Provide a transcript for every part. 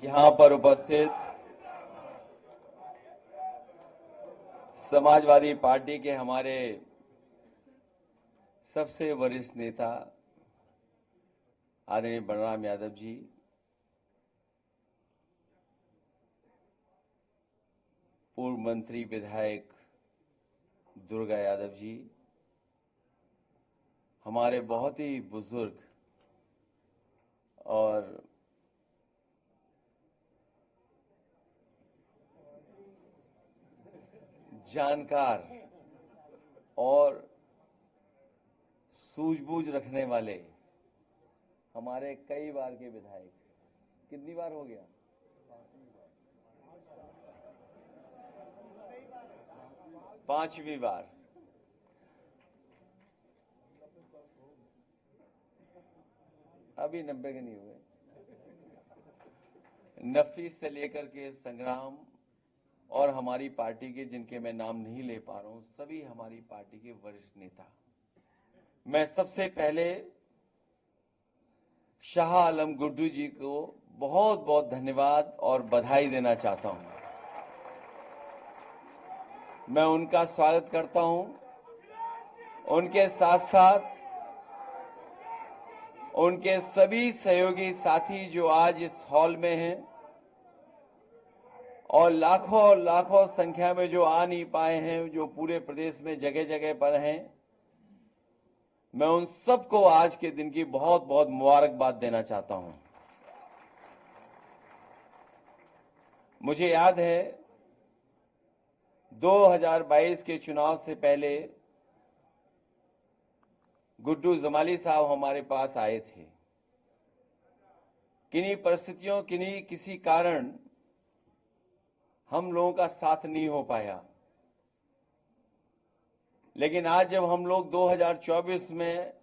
यहां पर उपस्थित समाजवादी पार्टी के हमारे सबसे वरिष्ठ नेता आदरणीय बलराम यादव जी, पूर्व मंत्री विधायक दुर्गा यादव जी, हमारे बहुत ही बुजुर्ग और जानकार और सूझबूझ रखने वाले हमारे कई बार के विधायक, कितनी बार हो गया? 5वीं बार। अभी 90 के नहीं हुए। नफीस से लेकर के संग्राम और हमारी पार्टी के, जिनके मैं नाम नहीं ले पा रहा हूं, सभी हमारी पार्टी के वरिष्ठ नेता। मैं सबसे पहले शाह आलम गुड्डू जी को बहुत बहुत धन्यवाद और बधाई देना चाहता हूं। मैं उनका स्वागत करता हूं। उनके साथ साथ उनके सभी सहयोगी साथी जो आज इस हॉल में हैं और लाखों संख्या में जो आ नहीं पाए हैं, जो पूरे प्रदेश में जगह जगह पर हैं, मैं उन सबको आज के दिन की बहुत बहुत मुबारकबाद देना चाहता हूं। मुझे याद है 2022 के चुनाव से पहले गुड्डू जमाली साहब हमारे पास आए थे। किन्हीं परिस्थितियों, किसी कारण हम लोगों का साथ नहीं हो पाया, लेकिन आज जब हम लोग 2024 में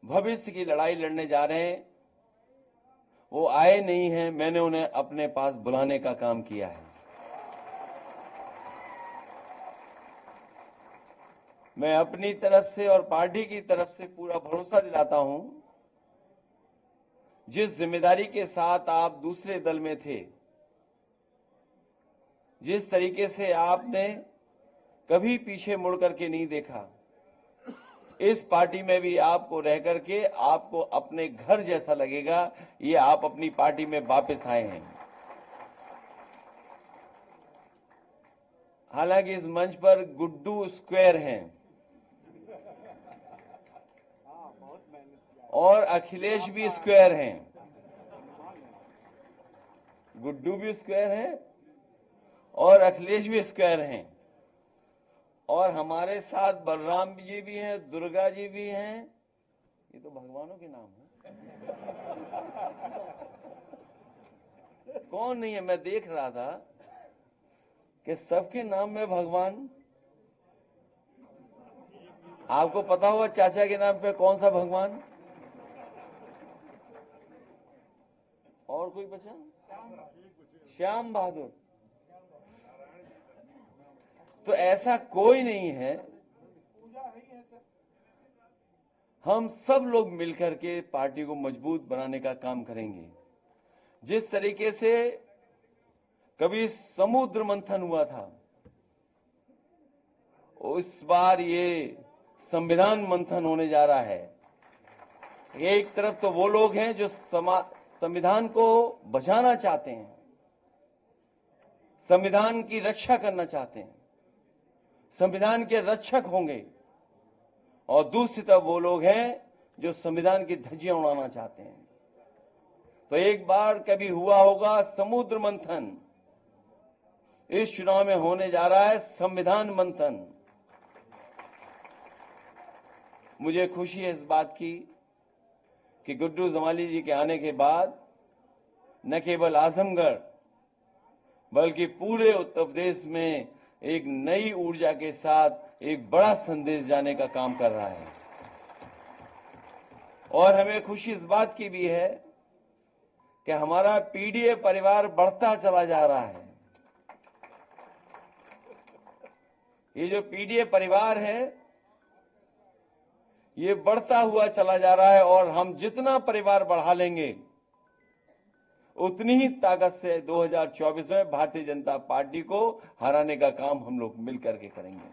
भविष्य की लड़ाई लड़ने जा रहे हैं, वो आए नहीं हैं, मैंने उन्हें अपने पास बुलाने का काम किया है। मैं अपनी तरफ से और पार्टी की तरफ से पूरा भरोसा दिलाता हूं, जिस जिम्मेदारी के साथ आप दूसरे दल में थे, जिस तरीके से आपने कभी पीछे मुड़ करके नहीं देखा, इस पार्टी में भी आपको रह करके आपको अपने घर जैसा लगेगा। ये आप अपनी पार्टी में वापस आए हैं। हालांकि इस मंच पर गुड्डू स्क्वायर हैं और अखिलेश भी स्क्वायर हैं। गुड्डू भी स्क्वायर हैं और अखिलेश भी स्क्वायर हैं, और हमारे साथ बलराम जी भी हैं, दुर्गा जी भी हैं। ये तो भगवानों के नाम है। कौन नहीं है? मैं देख रहा था कि सबके नाम में भगवान। आपको पता होगा चाचा के नाम पे कौन सा भगवान? और कोई बचा? श्याम बहादुर। तो ऐसा कोई नहीं है। हम सब लोग मिलकर के पार्टी को मजबूत बनाने का काम करेंगे। जिस तरीके से कभी समुद्र मंथन हुआ था, इस बार ये संविधान मंथन होने जा रहा है। एक तरफ तो वो लोग हैं जो संविधान को बचाना चाहते हैं, संविधान की रक्षा करना चाहते हैं, संविधान के रक्षक होंगे, और दूसरी तरफ वो लोग हैं जो संविधान की धज्जियां उड़ाना चाहते हैं। तो एक बार कभी हुआ होगा समुद्र मंथन, इस चुनाव में होने जा रहा है संविधान मंथन। मुझे खुशी है इस बात की कि गुड्डू जमाली जी के आने के बाद न केवल आजमगढ़ बल्कि पूरे उत्तर प्रदेश में एक नई ऊर्जा के साथ एक बड़ा संदेश जाने का काम कर रहा है। और हमें खुशी इस बात की भी है कि हमारा पीडीए परिवार बढ़ता चला जा रहा है। ये जो पीडीए परिवार है, ये बढ़ता हुआ चला जा रहा है, और हम जितना परिवार बढ़ा लेंगे उतनी ही ताकत से 2024 में भारतीय जनता पार्टी को हराने का काम हम लोग मिलकर के करेंगे।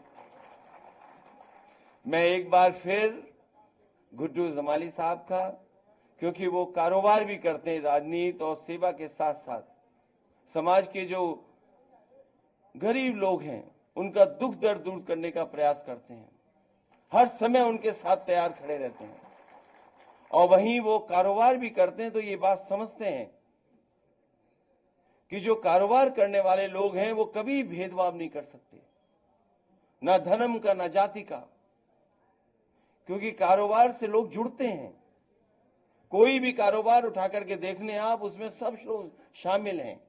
मैं एक बार फिर गुड्डू जमाली साहब का, क्योंकि वो कारोबार भी करते हैं, राजनीति और सेवा के साथ साथ समाज के जो गरीब लोग हैं उनका दुख दर्द दूर करने का प्रयास करते हैं, हर समय उनके साथ तैयार खड़े रहते हैं। और वहीं वो कारोबार भी करते हैं, तो ये बात समझते हैं कि जो कारोबार करने वाले लोग हैं वो कभी भेदभाव नहीं कर सकते, ना धर्म का ना जाति का, क्योंकि कारोबार से लोग जुड़ते हैं। कोई भी कारोबार उठा करके देखने आप, उसमें सब लोग शामिल हैं।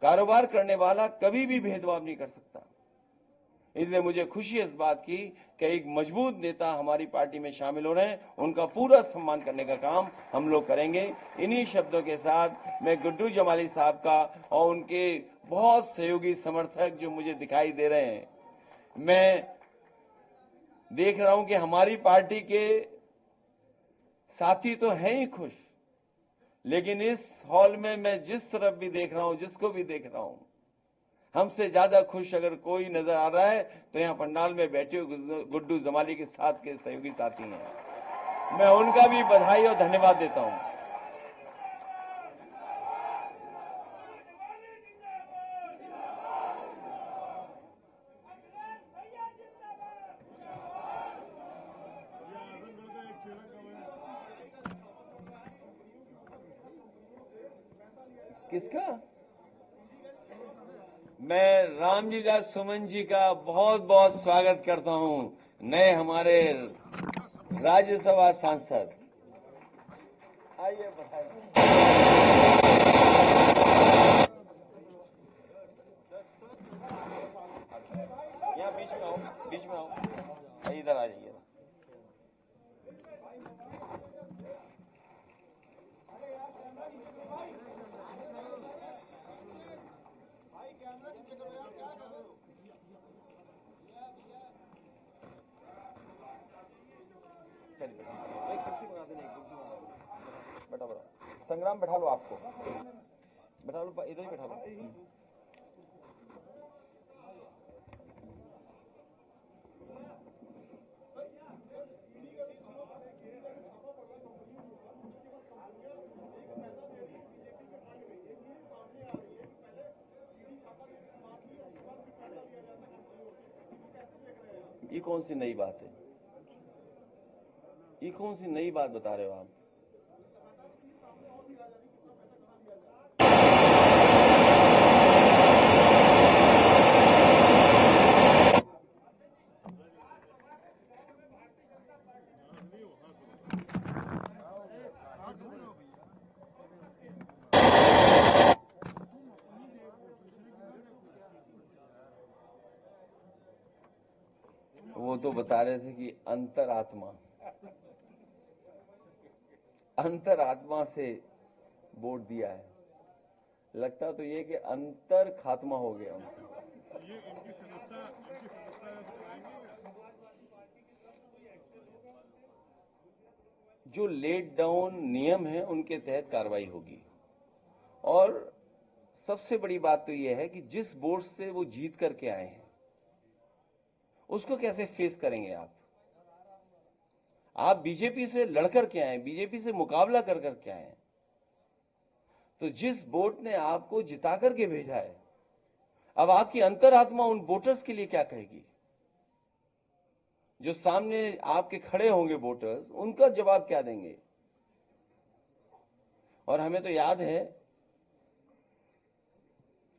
कारोबार करने वाला कभी भी भेदभाव नहीं कर सकता। इसलिए मुझे खुशी है इस बात की कि एक मजबूत नेता हमारी पार्टी में शामिल हो रहे हैं, उनका पूरा सम्मान करने का काम हम लोग करेंगे। इन्हीं शब्दों के साथ मैं गुड्डू जमाली साहब का और उनके बहुत सहयोगी समर्थक जो मुझे दिखाई दे रहे हैं, मैं देख रहा हूं कि हमारी पार्टी के साथी तो हैं ही खुश, लेकिन इस हॉल में मैं जिस तरफ भी देख रहा हूं, जिसको भी देख रहा हूं, हमसे ज्यादा खुश अगर कोई नजर आ रहा है तो यहां पंडाल में बैठे हुए गुड्डू जमाली के साथ के सहयोगी साथी हैं। मैं उनका भी बधाई और धन्यवाद देता हूं। किसका? मैं रामलीला सुमन जी का बहुत बहुत स्वागत करता हूं, नए हमारे राज्यसभा सांसद। आइए बताइए। यहाँ बीच में आओ, बीच में आओ, इधर आ जाइए। एक कुर्सी बना देना, एक कुर्सी बना दो। बैठा बैठा संग्राम, बैठा लो, आपको बैठा लो, इधर ही बैठा लो। ये कौन सी नई बात है? ये कौन सी नई बात बता रहे हो आप? वो तो बता रहे थे कि अंतरात्मा से वोट दिया है। लगता तो ये कि अंतर खात्मा हो गया उनका। ये इनकी समस्या जो लेट डाउन नियम है उनके तहत कार्रवाई होगी। और सबसे बड़ी बात तो यह है कि जिस वोट से वो जीत करके आए हैं उसको कैसे फेस करेंगे आप? आप बीजेपी से लड़कर के आए, बीजेपी से मुकाबला कर करके आए, तो जिस वोट ने आपको जिता करके भेजा है, अब आपकी अंतरात्मा उन वोटर्स के लिए क्या कहेगी? जो सामने आपके खड़े होंगे वोटर्स, उनका जवाब क्या देंगे? और हमें तो याद है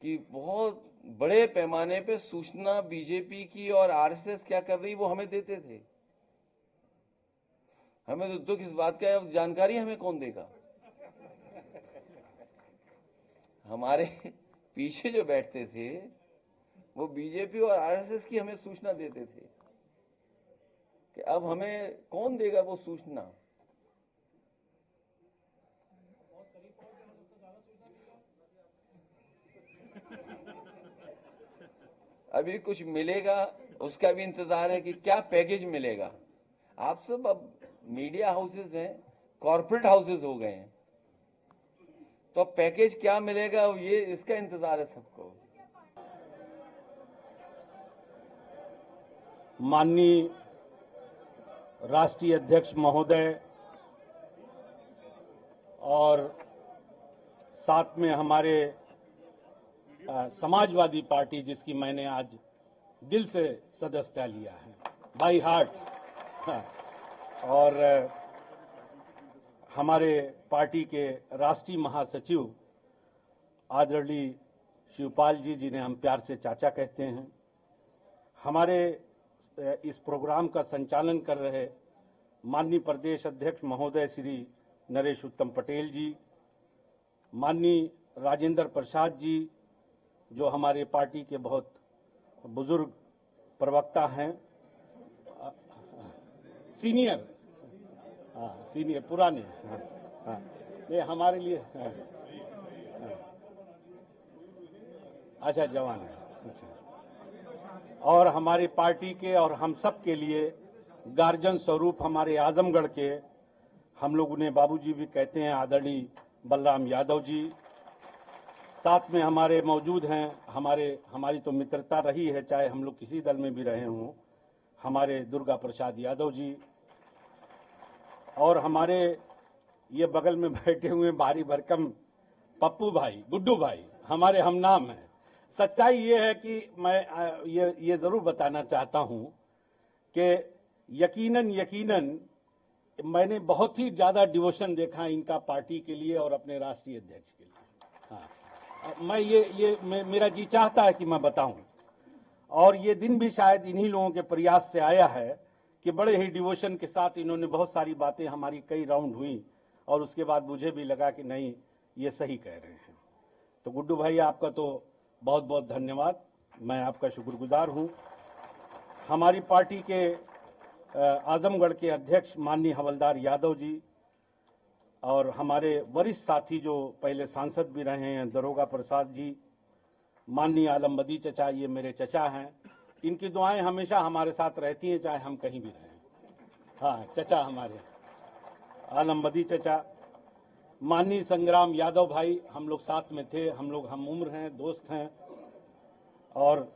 कि बहुत बड़े पैमाने पे सूचना बीजेपी की और आरएसएस क्या कर रही वो हमें देते थे। हमें तो दुख इस बात का है, जानकारी हमें कौन देगा? हमारे पीछे जो बैठते थे वो बीजेपी और आरएसएस की हमें सूचना देते थे कि अब हमें कौन देगा वो सूचना? अभी कुछ मिलेगा उसका भी इंतजार है कि क्या पैकेज मिलेगा। आप सब अब मीडिया हाउसेस हैं, कॉर्पोरेट हाउसेस हो गए हैं, तो पैकेज क्या मिलेगा ये इसका इंतजार है सबको। माननीय राष्ट्रीय अध्यक्ष महोदय और साथ में हमारे समाजवादी पार्टी जिसकी मैंने आज दिल से सदस्यता लिया है, बाई हार्ट, और हमारे पार्टी के राष्ट्रीय महासचिव आदरणीय शिवपाल जी, जिन्हें हम प्यार से चाचा कहते हैं, हमारे इस प्रोग्राम का संचालन कर रहे माननीय प्रदेश अध्यक्ष महोदय श्री नरेश उत्तम पटेल जी, माननीय राजेंद्र प्रसाद जी जो हमारे पार्टी के बहुत बुजुर्ग प्रवक्ता हैं, सीनियर पुराने, ये हमारे लिए अच्छा जवान है, अच्छा। और हमारी पार्टी के और हम सब के लिए गार्जियन स्वरूप हमारे आजमगढ़ के, हम लोग उन्हें बाबूजी भी कहते हैं, आदरणीय बलराम यादव जी, साथ में हमारे मौजूद हैं, हमारी तो मित्रता रही है चाहे हम लोग किसी दल में भी रहे हों, हमारे दुर्गा प्रसाद यादव जी, और हमारे ये बगल में बैठे हुए भारी भरकम पप्पू भाई, गुड्डू भाई, हमारे हम नाम हैं। सच्चाई ये है कि मैं ये जरूर बताना चाहता हूं कि यकीनन मैंने बहुत ही ज्यादा डिवोशन देखा इनका पार्टी के लिए और अपने राष्ट्रीय अध्यक्ष के लिए। हाँ, मेरा जी चाहता है कि मैं बताऊं, और ये दिन भी शायद इन्हीं लोगों के प्रयास से आया है कि बड़े ही डिवोशन के साथ इन्होंने बहुत सारी बातें, हमारी कई राउंड हुई और उसके बाद मुझे भी लगा कि नहीं ये सही कह रहे हैं। तो गुड्डू भाई आपका तो बहुत बहुत धन्यवाद, मैं आपका शुक्रगुजार हूं। हमारी पार्टी के आजमगढ़ के अध्यक्ष माननीय हवलदार यादव जी और हमारे वरिष्ठ साथी जो पहले सांसद भी रहे हैं, दरोगा प्रसाद जी, माननीय आलम बदी चचा, ये मेरे चचा हैं, इनकी दुआएं हमेशा हमारे साथ रहती हैं चाहे हम कहीं भी रहें। हाँ, चचा हमारे आलम बदी चचा, माननीय संग्राम यादव भाई, हम लोग साथ में थे, हम लोग हम उम्र हैं, दोस्त हैं, और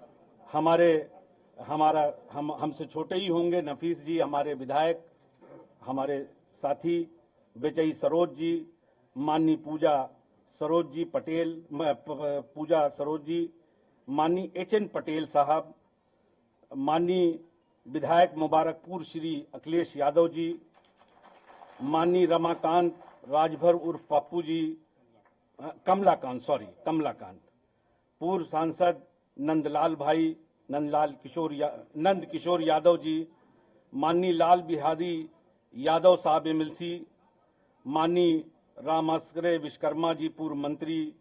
हमसे छोटे ही होंगे नफीस जी, हमारे विधायक, हमारे साथी बेचई सरोज जी, माननीय पूजा सरोज जी पटेल, पूजा सरोज जी, माननीय एचएन पटेल साहब, माननीय विधायक मुबारकपुर श्री अखिलेश यादव जी, माननीय रमाकांत राजभर उर्फ पप्पू जी, कमलाकांत, पूर्व सांसद नंदलाल भाई, नंद किशोर यादव जी, माननीय लाल बिहारी यादव साहब एमएलसी, माननीय रामास्करे विश्वकर्मा जी, पूर्व मंत्री,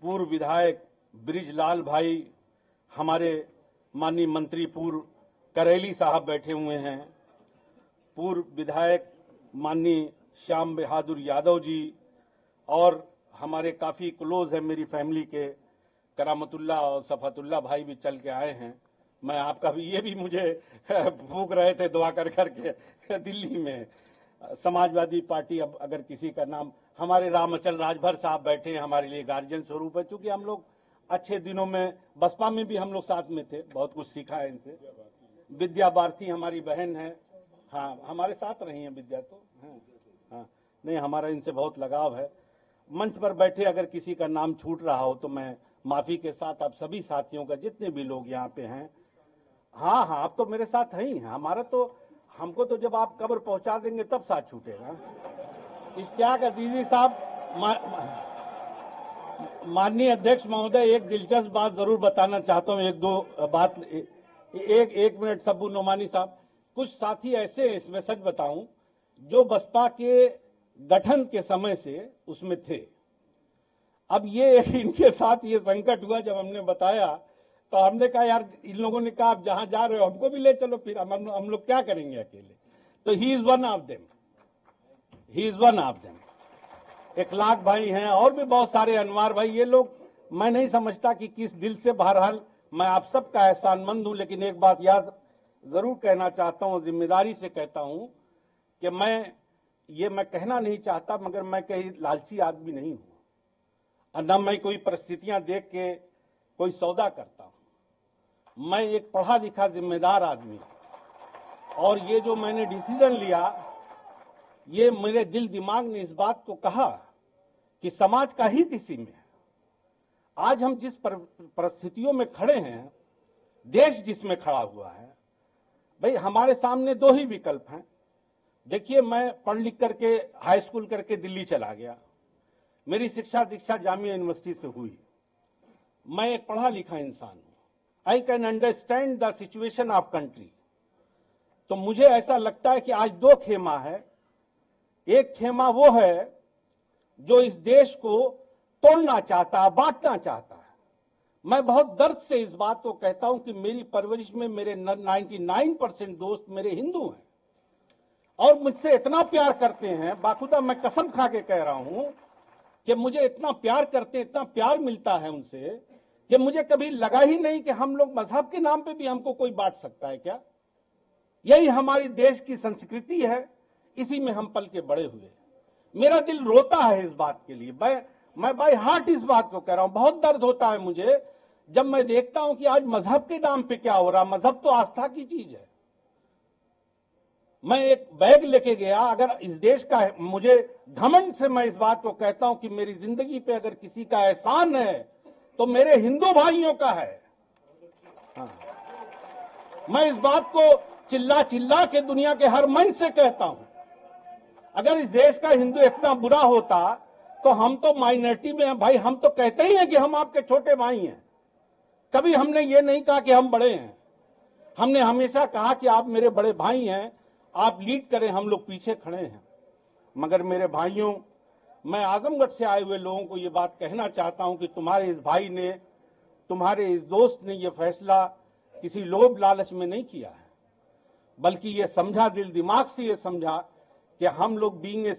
पूर्व विधायक ब्रिजलाल भाई, हमारे माननीय मंत्री पूर्व करेली साहब बैठे हुए हैं, पूर्व विधायक माननीय श्याम बहादुर यादव जी, और हमारे काफी क्लोज है मेरी फैमिली के करामतुल्ला और सफातुल्ला भाई भी चल के आए हैं। मैं आपका भी, ये भी मुझे फूक रहे थे दुआ कर करके दिल्ली में। समाजवादी पार्टी, अब अगर किसी का नाम, हमारे रामचल राजभर साहब बैठे हैं, हमारे लिए गार्जियन स्वरूप है, क्योंकि हम लोग अच्छे दिनों में बसपा में भी हम लोग साथ में थे, बहुत कुछ सीखा है इनसे। विद्या भारती हमारी बहन है, हाँ हमारे साथ रही हैं विद्या, तो हाँ नहीं, हमारा इनसे बहुत लगाव है। मंच पर बैठे अगर किसी का नाम छूट रहा हो तो मैं माफी के साथ आप सभी साथियों का, जितने भी लोग यहाँ पे हैं, हाँ आप तो मेरे साथ हैं ही, हमारा तो, हमको तो जब आप कब्र पहुंचा देंगे तब साथ छूटेगा। इश्तियाक अजीजी साहब, माननीय अध्यक्ष महोदय, एक दिलचस्प बात जरूर बताना चाहता हूं, एक दो बात, एक मिनट सब्बू नोमानी साहब, कुछ साथी ऐसे हैं, इसमें सच बताऊं, जो बसपा के गठन के समय से उसमें थे। अब ये इनके साथ ये संकट हुआ, जब हमने बताया तो हमने कहा यार, इन लोगों ने कहा आप जहां जा रहे हो हमको भी ले चलो, फिर हम लोग क्या करेंगे अकेले। तो he is one of them, Ikhlaq भाई हैं, और भी बहुत सारे, अनवार भाई, ये लोग, मैं नहीं समझता कि किस दिल से, बहरहाल मैं आप सबका एहसानमंद हूं, लेकिन एक बात याद जरूर कहना चाहता हूं, जिम्मेदारी से कहता हूं कि मैं ये मैं कहना नहीं चाहता, मगर मैं कहीं लालची आदमी नहीं हूं और न मैं कोई परिस्थितियां देख के कोई सौदा करता हूं। मैं एक पढ़ा लिखा जिम्मेदार आदमी हूं और ये जो मैंने डिसीजन लिया, ये मेरे दिल दिमाग ने इस बात को कहा कि समाज का हित इसी में है। आज हम जिस परिस्थितियों में खड़े हैं, देश जिसमें खड़ा हुआ है, भाई हमारे सामने दो ही विकल्प हैं। देखिए, मैं पढ़ लिख करके हाई स्कूल करके दिल्ली चला गया, मेरी शिक्षा दीक्षा जामिया यूनिवर्सिटी से हुई। मैं एक पढ़ा लिखा इंसान हूं, I can understand the situation of country. तो मुझे ऐसा लगता है कि आज दो खेमा है। एक खेमा वो है जो इस देश को तोड़ना चाहता है, बांटना चाहता है। मैं बहुत दर्द से इस बात को कहता हूं कि मेरी परवरिश में मेरे 99% दोस्त मेरे हिंदू हैं और मुझसे इतना प्यार करते हैं, बाखुदा मैं कसम खा के कह रहा हूं कि मुझे इतना प्यार करते हैं, इतना प्यार मिलता है उनसे कि मुझे कभी लगा ही नहीं कि हम लोग मजहब के नाम पे भी हमको कोई बांट सकता है क्या। यही हमारी देश की संस्कृति है, इसी में हम पल के बड़े हुए। मेरा दिल रोता है इस बात के लिए, मैं बाय हार्ट इस बात को कह रहा हूं। बहुत दर्द होता है मुझे जब मैं देखता हूं कि आज मजहब के नाम पे क्या हो रहा। मजहब तो आस्था की चीज है। मैं एक बैग लेके गया, अगर इस देश का है, मुझे घमंड से मैं इस बात को कहता हूं कि मेरी जिंदगी पे अगर किसी का एहसान है तो मेरे हिंदू भाइयों का है। हाँ। मैं इस बात को चिल्ला चिल्ला के दुनिया के हर मंच से कहता हूं। अगर इस देश का हिंदू इतना बुरा होता तो हम तो माइनॉरिटी में हैं भाई। हम तो कहते ही हैं कि हम आपके छोटे भाई हैं। कभी हमने ये नहीं कहा कि हम बड़े हैं। हमने हमेशा कहा कि आप मेरे बड़े भाई हैं, आप लीड करें, हम लोग पीछे खड़े हैं। मगर मेरे भाइयों, मैं आजमगढ़ से आए हुए लोगों को ये बात कहना चाहता हूं कि तुम्हारे इस भाई ने, तुम्हारे इस दोस्त ने ये फैसला किसी लोभ लालच में नहीं किया है, बल्कि ये समझा, दिल दिमाग से ये समझा कि हम लोग being a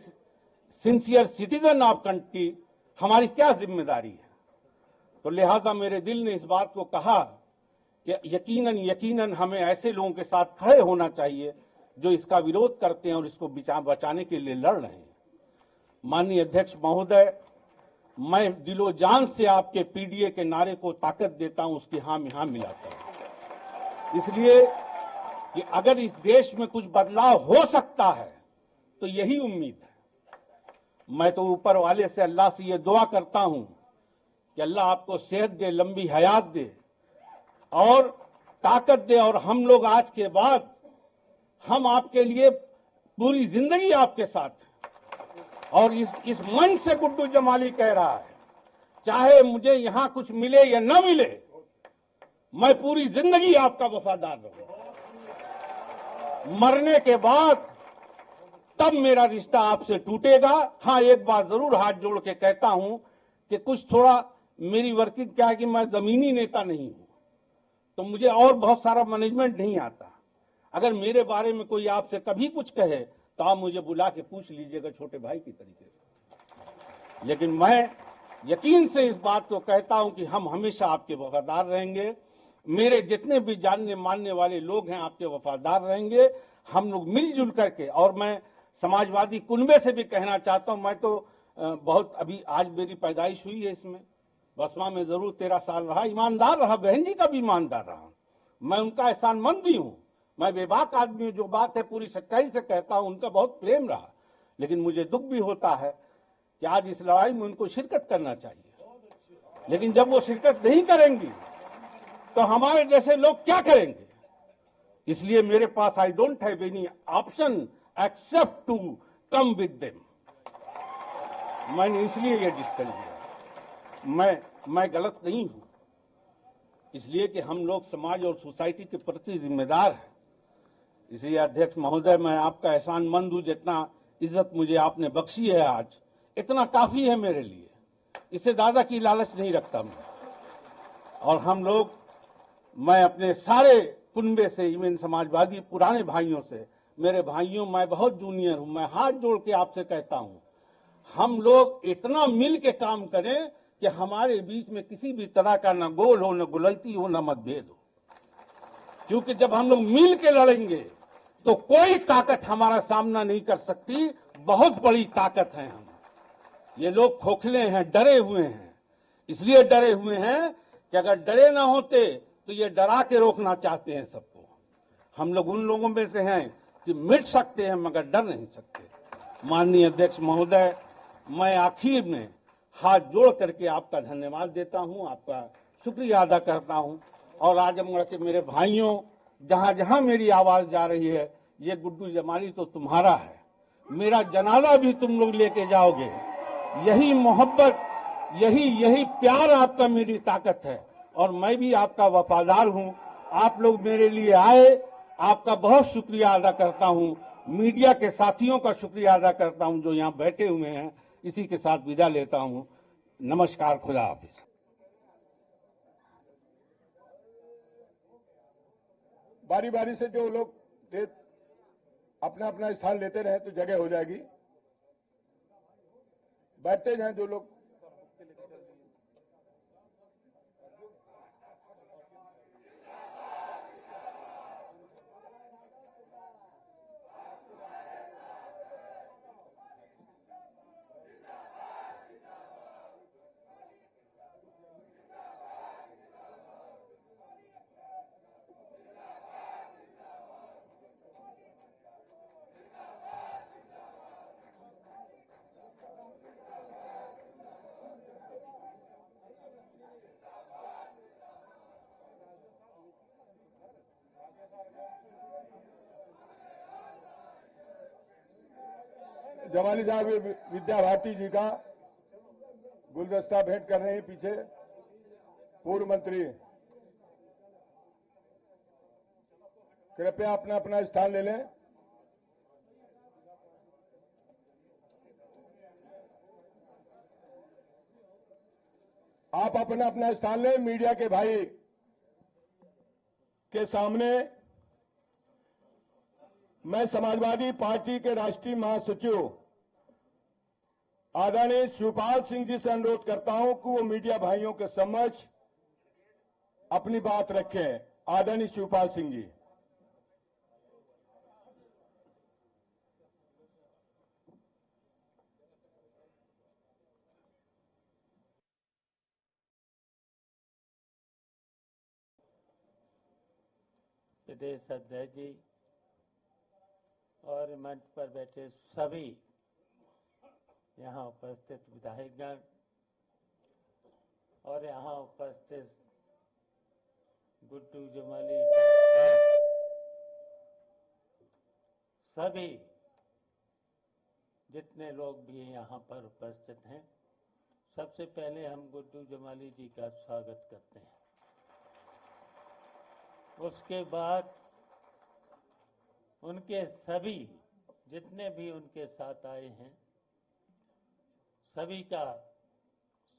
sincere citizen of country, हमारी क्या जिम्मेदारी है। तो लिहाजा मेरे दिल ने इस बात को कहा कि यकीनन यकीनन हमें ऐसे लोगों के साथ खड़े होना चाहिए जो इसका विरोध करते हैं और इसको बचाने के लिए लड़ रहे हैं। माननीय अध्यक्ष महोदय, मैं दिलो जान से आपके पीडीए के नारे को ताकत देता हूं, उसकी हां में हां मिलाता हूं। इसलिए कि अगर इस देश में कुछ बदलाव हो सकता है तो यही उम्मीद है। मैं तो ऊपर वाले से, अल्लाह से ये दुआ करता हूं कि अल्लाह आपको सेहत दे, लंबी हयात दे और ताकत दे, और हम लोग आज के बाद हम आपके लिए पूरी जिंदगी आपके साथ हैं। और इस मंच से गुड्डू जमाली कह रहा है, चाहे मुझे यहां कुछ मिले या न मिले, मैं पूरी जिंदगी आपका वफादार रहूंगा। मरने के बाद तब मेरा रिश्ता आपसे टूटेगा। हां, एक बात जरूर हाथ जोड़ के कहता हूं कि कुछ थोड़ा मेरी वर्किंग क्या है कि मैं जमीनी नेता नहीं हूं, तो मुझे और बहुत सारा मैनेजमेंट नहीं आता। अगर मेरे बारे में कोई आपसे कभी कुछ कहे तो आप मुझे बुला के पूछ लीजिएगा, छोटे भाई की तरीके से। लेकिन मैं यकीन से इस बात को कहता हूं कि हम हमेशा आपके वफादार रहेंगे। मेरे जितने भी जानने मानने वाले लोग हैं आपके वफादार रहेंगे। हम लोग मिलजुल करके, और मैं समाजवादी कुनबे से भी कहना चाहता हूं, मैं तो बहुत अभी आज मेरी पैदाइश हुई है, इसमें बसमा में जरूर 13 साल रहा, ईमानदार रहा, बहन जी का भी ईमानदार रहा। मैं उनका एहसानमंद भी हूं। मैं बेबाक आदमी हूं, जो बात है पूरी सच्चाई से कहता हूं। उनका बहुत प्रेम रहा, लेकिन मुझे दुख भी होता है कि आज इस लड़ाई में उनको शिरकत करना चाहिए। लेकिन जब वो शिरकत नहीं करेंगी तो हमारे जैसे लोग क्या करेंगे। इसलिए मेरे पास I don't have any option except to come with them. मैंने इसलिए ये डिसीजन लिया। मैं गलत नहीं हूं, इसलिए कि हम लोग समाज और सोसाइटी के प्रति जिम्मेदार हैं। इसलिए अध्यक्ष महोदय, मैं आपका एहसानमंद हूं। जितना इज्जत मुझे आपने बख्शी है आज, इतना काफी है मेरे लिए। इससे ज्यादा की लालच नहीं रखता मैं। और हम लोग, मैं अपने सारे कुनबे से, इवन समाजवादी पुराने भाइयों से, मेरे भाइयों, मैं बहुत जूनियर हूं, मैं हाथ जोड़ के आपसे कहता हूं, हम लोग इतना मिल के काम करें कि हमारे बीच में किसी भी तरह का न गोल हो, न गुलती हो, न मतभेद हो। क्योंकि जब हम लोग मिल के लड़ेंगे तो कोई ताकत हमारा सामना नहीं कर सकती, बहुत बड़ी ताकत है हम। ये लोग खोखले हैं, डरे हुए हैं। इसलिए डरे हुए हैं कि अगर डरे ना होते तो ये डरा के रोकना चाहते हैं सबको। हम लोग उन लोगों में से हैं कि मिट सकते हैं मगर डर नहीं सकते। माननीय अध्यक्ष महोदय, मैं आखिर में हाथ जोड़ करके आपका धन्यवाद देता हूं, आपका शुक्रिया अदा करता हूं। और आजमगढ़ के मेरे भाइयों, जहां जहां मेरी आवाज जा रही है, ये गुड्डू जमाली तो तुम्हारा है, मेरा जनाजा भी तुम लोग लेके जाओगे। यही मोहब्बत, यही प्यार आपका मेरी ताकत है और मैं भी आपका वफादार हूं। आप लोग मेरे लिए आए, आपका बहुत शुक्रिया अदा करता हूं। मीडिया के साथियों का शुक्रिया अदा करता हूं जो यहां बैठे हुए हैं। इसी के साथ विदा लेता हूं। नमस्कार, खुदा हाफिज। बारी बारी से जो लोग अपना अपना स्थान लेते रहे तो जगह हो जाएगी। बैठते जाएं जो लोग। जमाली साहब विद्या भारती जी का गुलदस्ता भेंट कर रहे हैं पीछे पूर्व मंत्री। कृपया अपना अपना स्थान ले लें। आप अपना अपना स्थान लें। मीडिया के भाई के सामने मैं समाजवादी पार्टी के राष्ट्रीय महासचिव आदरणीय शिवपाल सिंह जी से अनुरोध करता हूं कि वो मीडिया भाइयों के समक्ष अपनी बात रखें। आदरणीय शिवपाल सिंह जी। प्रदेश अध्यक्ष जी और मंच पर बैठे सभी यहाँ उपस्थित विधायकगण और यहाँ उपस्थित गुड्डू जमाली सभी जितने लोग भी यहाँ पर उपस्थित हैं, सबसे पहले हम गुड्डू जमाली जी का स्वागत करते हैं। उसके बाद उनके सभी जितने भी उनके साथ आए हैं सभी का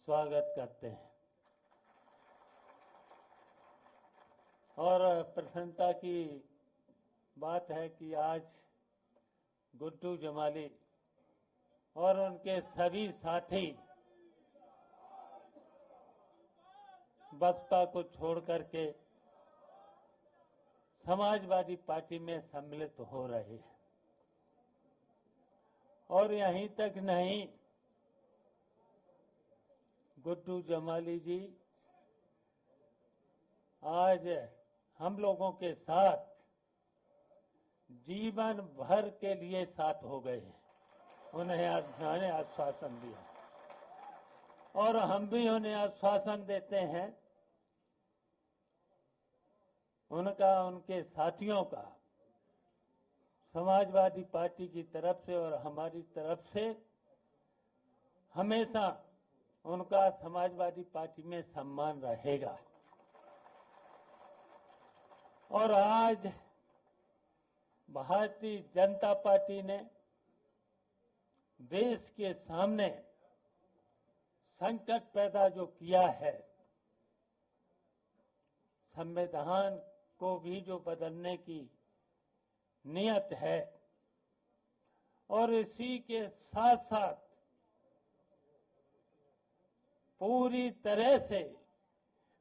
स्वागत करते हैं। और प्रसन्नता की बात है कि आज गुड्डू जमाली और उनके सभी साथी बसपा को छोड़ करके समाजवादी पार्टी में सम्मिलित हो रहे हैं। और यहीं तक नहीं, गुड्डू जमाली जी आज हम लोगों के साथ जीवन भर के लिए साथ हो गए हैं। उन्हें आश्वासन दिया और हम भी उन्हें आश्वासन देते हैं। उनका, उनके साथियों का समाजवादी पार्टी की तरफ से और हमारी तरफ से हमेशा उनका समाजवादी पार्टी में सम्मान रहेगा। और आज भारतीय जनता पार्टी ने देश के सामने संकट पैदा जो किया है, संविधान को भी जो बदलने की नियत है, और इसी के साथ साथ पूरी तरह से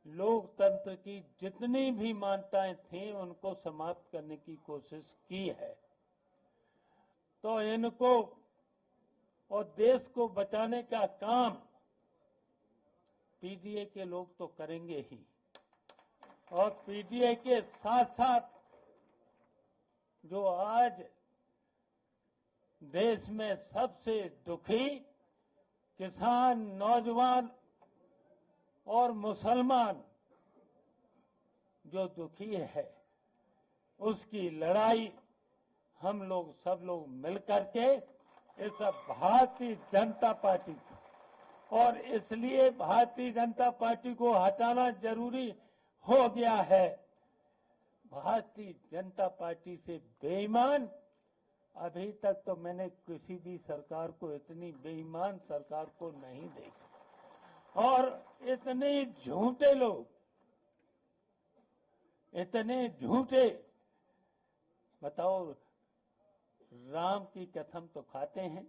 लोकतंत्र की जितनी भी मान्यताएं थीं उनको समाप्त करने की कोशिश की है। तो इनको और देश को बचाने का काम पीडीए के लोग तो करेंगे ही, और पीडीए के साथ साथ जो आज देश में सबसे दुखी किसान, नौजवान और मुसलमान जो दुखी है, उसकी लड़ाई हम लोग सब लोग मिलकर के इस भारतीय जनता पार्टी को, और इसलिए भारतीय जनता पार्टी को हटाना जरूरी हो गया है। भारतीय जनता पार्टी से बेईमान अभी तक तो मैंने किसी भी सरकार को, इतनी बेईमान सरकार को नहीं देखा, और इतने झूठे लोग, इतने झूठे, बताओ, राम की कसम तो खाते हैं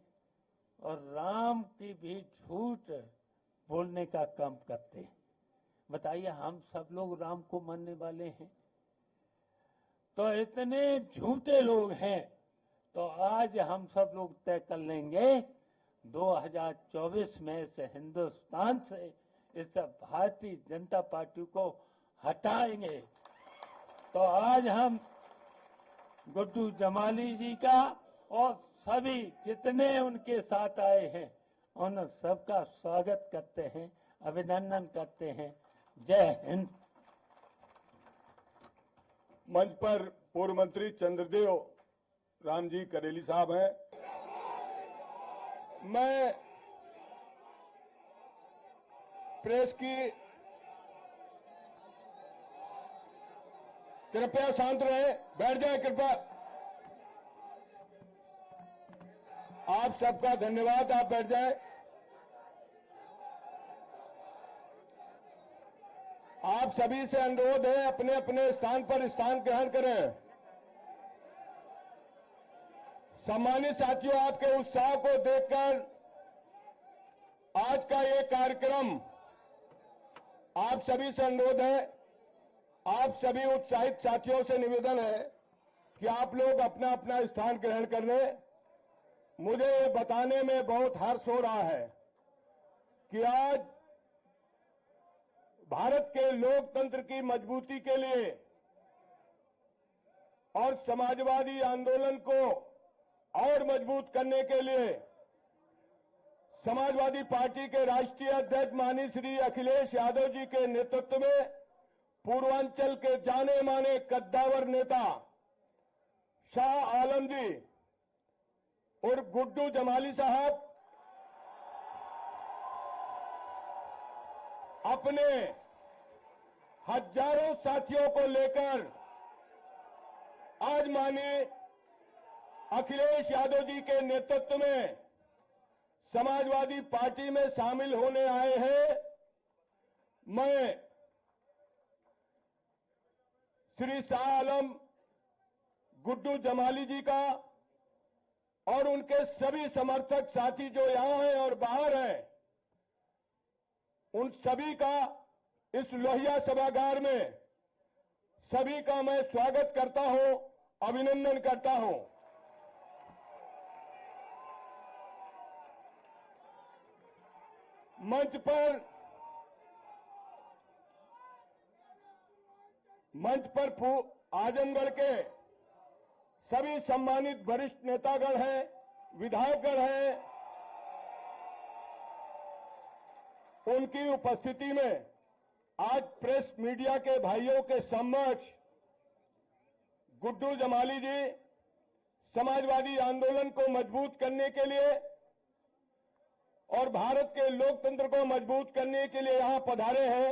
और राम की भी झूठ बोलने का काम करते हैं। बताइए, हम सब लोग राम को मानने वाले हैं? तो इतने झूठे लोग हैं, तो आज हम सब लोग तय कर लेंगे 2024 में इस हिंदुस्तान से इस भारतीय जनता पार्टी को हटाएंगे। तो आज हम गुड्डू जमाली जी का और सभी जितने उनके साथ आए हैं उन सबका स्वागत करते हैं, अभिनंदन करते हैं। जय हिंद। मंच पर पूर्व मंत्री चंद्रदेव रामजी करेली साहब हैं। मैं प्रेस की कृपया शांत रहे, बैठ जाए कृपया। आप सबका धन्यवाद, आप बैठ जाए। आप सभी से अनुरोध है, अपने अपने स्थान पर स्थान ग्रहण करें। सम्मानित साथियों, आपके उत्साह को देखकर आज का ये कार्यक्रम, आप सभी से अनुरोध है, आप सभी उत्साहित साथियों से निवेदन है कि आप लोग अपना अपना स्थान ग्रहण कर लें। मुझे ये बताने में बहुत हर्ष हो रहा है कि आज भारत के लोकतंत्र की मजबूती के लिए और समाजवादी आंदोलन को और मजबूत करने के लिए समाजवादी पार्टी के राष्ट्रीय अध्यक्ष माननीय श्री अखिलेश यादव जी के नेतृत्व में पूर्वांचल के जाने माने कद्दावर नेता शाह आलम जी और गुड्डू जमाली साहब अपने हजारों साथियों को लेकर आज माननीय अखिलेश यादव जी के नेतृत्व में समाजवादी पार्टी में शामिल होने आए हैं। मैं श्री शाह आलम, गुड्डू जमाली जी का और उनके सभी समर्थक साथी जो यहां हैं और बाहर हैं, उन सभी का इस लोहिया सभागार में सभी का मैं स्वागत करता हूं, अभिनंदन करता हूं। मंच पर आजमगढ़ के सभी सम्मानित वरिष्ठ नेतागण हैं, विधायकगण हैं, उनकी उपस्थिति में आज प्रेस मीडिया के भाइयों के समक्ष गुड्डू जमाली जी समाजवादी आंदोलन को मजबूत करने के लिए और भारत के लोकतंत्र को मजबूत करने के लिए यहां पधारे हैं।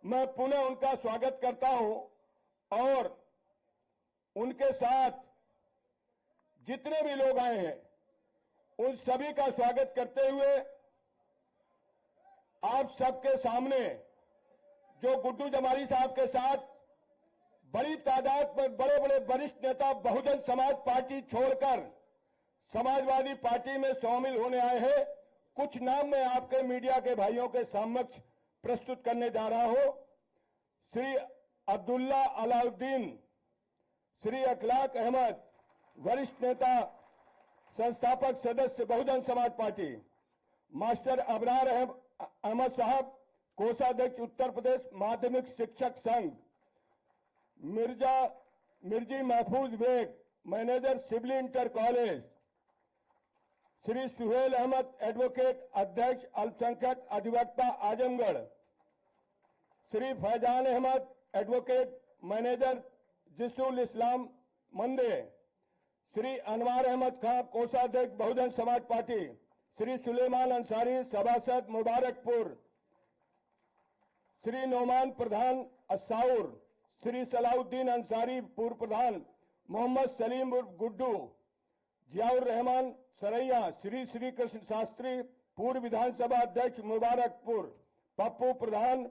मैं पुनः उनका स्वागत करता हूं और उनके साथ जितने भी लोग आए हैं उन सभी का स्वागत करते हुए आप सबके सामने जो गुड्डू जमाली साहब के साथ बड़ी तादाद में बड़े बड़े वरिष्ठ नेता बहुजन समाज पार्टी छोड़कर समाजवादी पार्टी में शामिल होने आए हैं, कुछ नाम मैं आपके मीडिया के भाइयों के समक्ष प्रस्तुत करने जा रहा हूं। श्री अब्दुल्ला अलाउद्दीन, श्री अखलाक अहमद, वरिष्ठ नेता संस्थापक सदस्य बहुजन समाज पार्टी, मास्टर अबरार अहमद साहब, कोषाध्यक्ष उत्तर प्रदेश माध्यमिक शिक्षक संघ, Mirzi Mahfooz Beg, manager civil inter college, Shri Suhail Ahmad advocate, अध्यक्ष अल्पसंख्यक अधिवक्ता आजमगढ़, श्री फैजान अहमद एडवोकेट, मैनेजर जिसुल इस्लाम मंदे, श्री अनवार अहमद खां, कोषाध्यक्ष बहुजन समाज पार्टी, श्री सुलेमान अंसारी, सभासद मुबारकपुर, श्री नोमान प्रधान अस्साउर, श्री सलाउद्दीन अंसारी पूर्व प्रधान, मोहम्मद सलीम गुड्डू, जियाउर रहमान सरैया, श्री श्री कृष्ण शास्त्री पूर्व विधानसभा अध्यक्ष मुबारकपुर, पप्पू प्रधान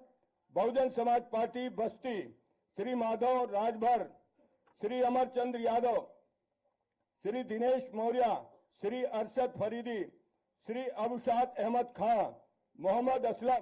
बहुजन समाज पार्टी बस्ती, श्री माधव राजभर, श्री अमरचंद्र यादव, श्री दिनेश मौर्य, श्री अरशद फरीदी, श्री अबुशाद अहमद खां, मोहम्मद असलम,